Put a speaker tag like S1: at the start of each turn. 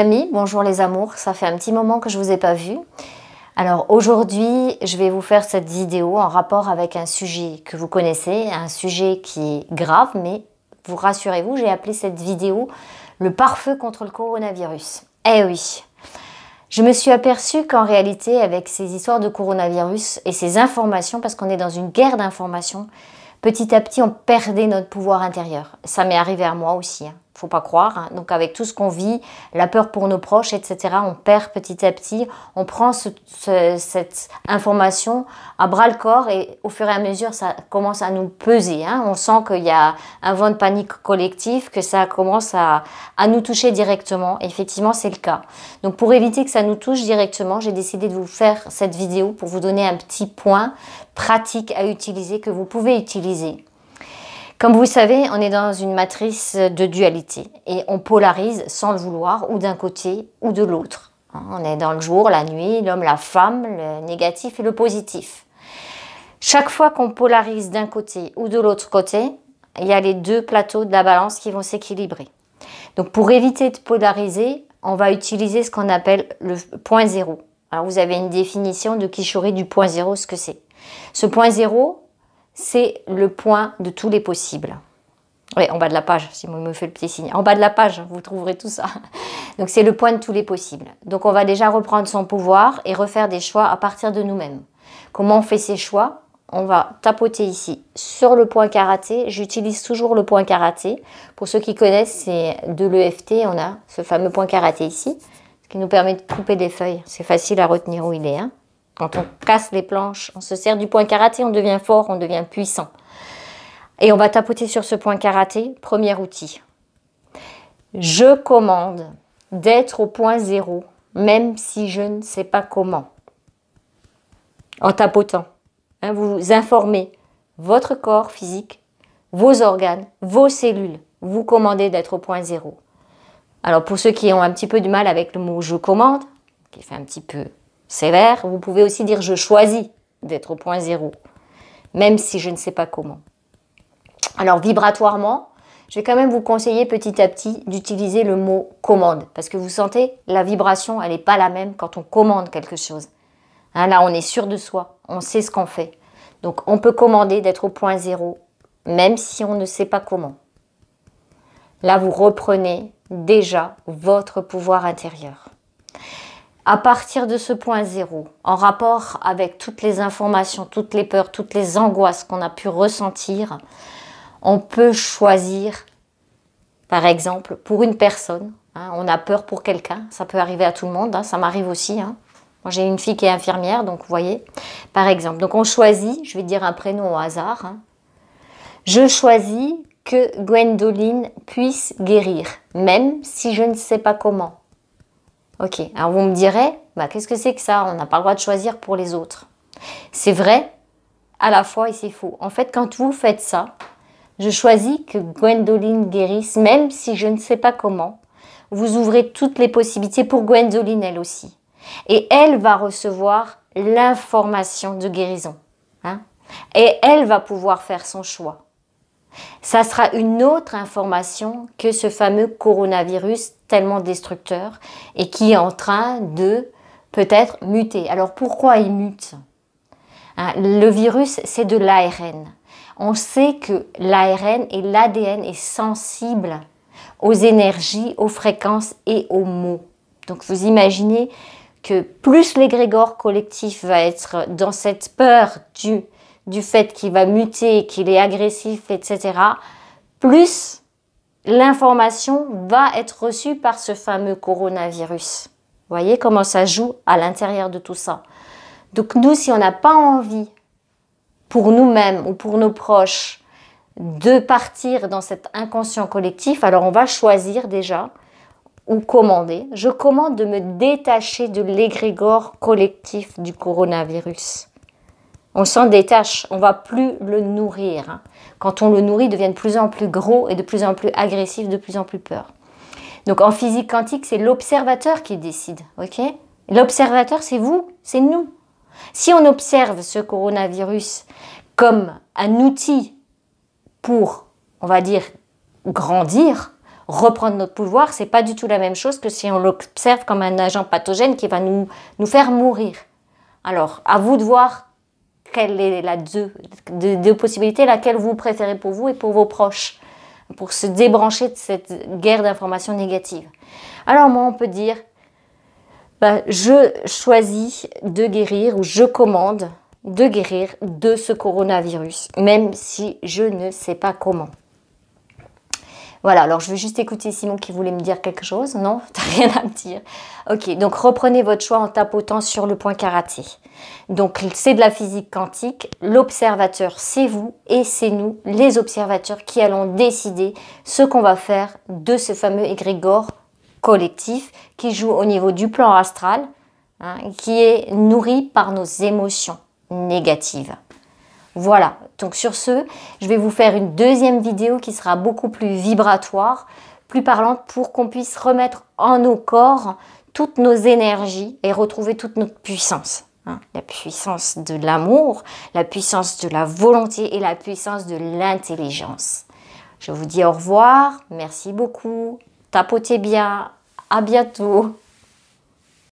S1: Amis, bonjour les amours, ça fait un petit moment que je vous ai pas vu. Alors aujourd'hui, je vais vous faire cette vidéo en rapport avec un sujet que vous connaissez, un sujet qui est grave, mais vous rassurez-vous, j'ai appelé cette vidéo le pare-feu contre le coronavirus. Eh oui, je me suis aperçue qu'en réalité, avec ces histoires de coronavirus et ces informations, parce qu'on est dans une guerre d'informations, petit à petit, on perdait notre pouvoir intérieur. Ça m'est arrivé à moi aussi, hein. Faut pas croire, hein. Donc avec tout ce qu'on vit, la peur pour nos proches, etc., on perd petit à petit, on prend cette information à bras le corps et au fur et à mesure, ça commence à nous peser, hein. On sent qu'il y a un vent de panique collectif, que ça commence à nous toucher directement. Et effectivement, c'est le cas. Donc pour éviter que ça nous touche directement, j'ai décidé de vous faire cette vidéo pour vous donner un petit point pratique à utiliser, que vous pouvez utiliser. Comme vous le savez, on est dans une matrice de dualité et on polarise sans le vouloir, ou d'un côté ou de l'autre. On est dans le jour, la nuit, l'homme, la femme, le négatif et le positif. Chaque fois qu'on polarise d'un côté ou de l'autre côté, il y a les deux plateaux de la balance qui vont s'équilibrer. Donc pour éviter de polariser, on va utiliser ce qu'on appelle le point zéro. Alors vous avez une définition de Kishori du point zéro, ce que c'est. Ce point zéro, c'est le point de tous les possibles. Oui, en bas de la page, si on me fait le petit signe. En bas de la page, vous trouverez tout ça. Donc, c'est le point de tous les possibles. Donc, on va déjà reprendre son pouvoir et refaire des choix à partir de nous-mêmes. Comment on fait ces choix? On va tapoter ici sur le point karaté. J'utilise toujours le point karaté. Pour ceux qui connaissent, c'est de l'EFT. On a ce fameux point karaté ici, ce qui nous permet de couper des feuilles. C'est facile à retenir où il est, hein. Quand on casse les planches, on se sert du point karaté, on devient fort, on devient puissant. Et on va tapoter sur ce point karaté, premier outil. Je commande d'être au point zéro, même si je ne sais pas comment. En tapotant, hein, vous informez votre corps physique, vos organes, vos cellules. Vous commandez d'être au point zéro. Alors pour ceux qui ont un petit peu du mal avec le mot « je commande », qui fait un petit peu sévère, vous pouvez aussi dire « je choisis d'être au point zéro », même si je ne sais pas comment. Alors vibratoirement, je vais quand même vous conseiller petit à petit d'utiliser le mot « commande », parce que vous sentez, la vibration, elle n'est pas la même quand on commande quelque chose. Hein, là, on est sûr de soi, on sait ce qu'on fait. Donc on peut commander d'être au point zéro, même si on ne sait pas comment. Là, vous reprenez déjà votre pouvoir intérieur. À partir de ce point zéro, en rapport avec toutes les informations, toutes les peurs, toutes les angoisses qu'on a pu ressentir, on peut choisir, par exemple, pour une personne, hein, on a peur pour quelqu'un, ça peut arriver à tout le monde, hein, ça m'arrive aussi. Hein. Moi, j'ai une fille qui est infirmière, donc vous voyez, par exemple. Donc on choisit, je vais dire un prénom au hasard, hein. Je choisis que Gwendoline puisse guérir, même si je ne sais pas comment. Ok, alors vous me direz, bah, qu'est-ce que c'est que ça? On n'a pas le droit de choisir pour les autres. C'est vrai, à la fois, et c'est faux. En fait, quand vous faites ça, je choisis que Gwendoline guérisse, même si je ne sais pas comment. Vous ouvrez toutes les possibilités pour Gwendoline, elle aussi. Et elle va recevoir l'information de guérison. Hein? Et elle va pouvoir faire son choix. Ça sera une autre information que ce fameux coronavirus tellement destructeur et qui est en train de peut-être muter. Alors pourquoi il mute? Hein, le virus, c'est de l'ARN. On sait que l'ARN et l'ADN est sensible aux énergies, aux fréquences et aux mots. Donc vous imaginez que plus l'égrégore collectif va être dans cette peur du fait qu'il va muter, qu'il est agressif, etc., plus l'information va être reçue par ce fameux coronavirus. Vous voyez comment ça joue à l'intérieur de tout ça. Donc nous, si on n'a pas envie, pour nous-mêmes ou pour nos proches, de partir dans cet inconscient collectif, alors on va choisir déjà, ou commander. Je commande de me détacher de l'égrégore collectif du coronavirus. On s'en détache, on ne va plus le nourrir. Hein. Quand on le nourrit, il devient de plus en plus gros et de plus en plus agressif, de plus en plus peur. Donc en physique quantique, c'est l'observateur qui décide. Okay? L'observateur, c'est vous, c'est nous. Si on observe ce coronavirus comme un outil pour, on va dire, grandir, reprendre notre pouvoir, c'est pas du tout la même chose que si on l'observe comme un agent pathogène qui va nous faire mourir. Alors, à vous de voir quelle est la deux possibilités, laquelle vous préférez pour vous et pour vos proches, pour se débrancher de cette guerre d'informations négatives. Alors moi, on peut dire, je choisis de guérir ou je commande de guérir de ce coronavirus, même si je ne sais pas comment. Voilà, alors je vais juste écouter Simon qui voulait me dire quelque chose. Non, t'as rien à me dire. Ok, donc reprenez votre choix en tapotant sur le point karaté. Donc c'est de la physique quantique. L'observateur, c'est vous et c'est nous, les observateurs, qui allons décider ce qu'on va faire de ce fameux égrégore collectif qui joue au niveau du plan astral, hein, qui est nourri par nos émotions négatives. Voilà, donc sur ce, je vais vous faire une deuxième vidéo qui sera beaucoup plus vibratoire, plus parlante pour qu'on puisse remettre en nos corps toutes nos énergies et retrouver toute notre puissance. Hein, la puissance de l'amour, la puissance de la volonté et la puissance de l'intelligence. Je vous dis au revoir, merci beaucoup, tapotez bien, à bientôt.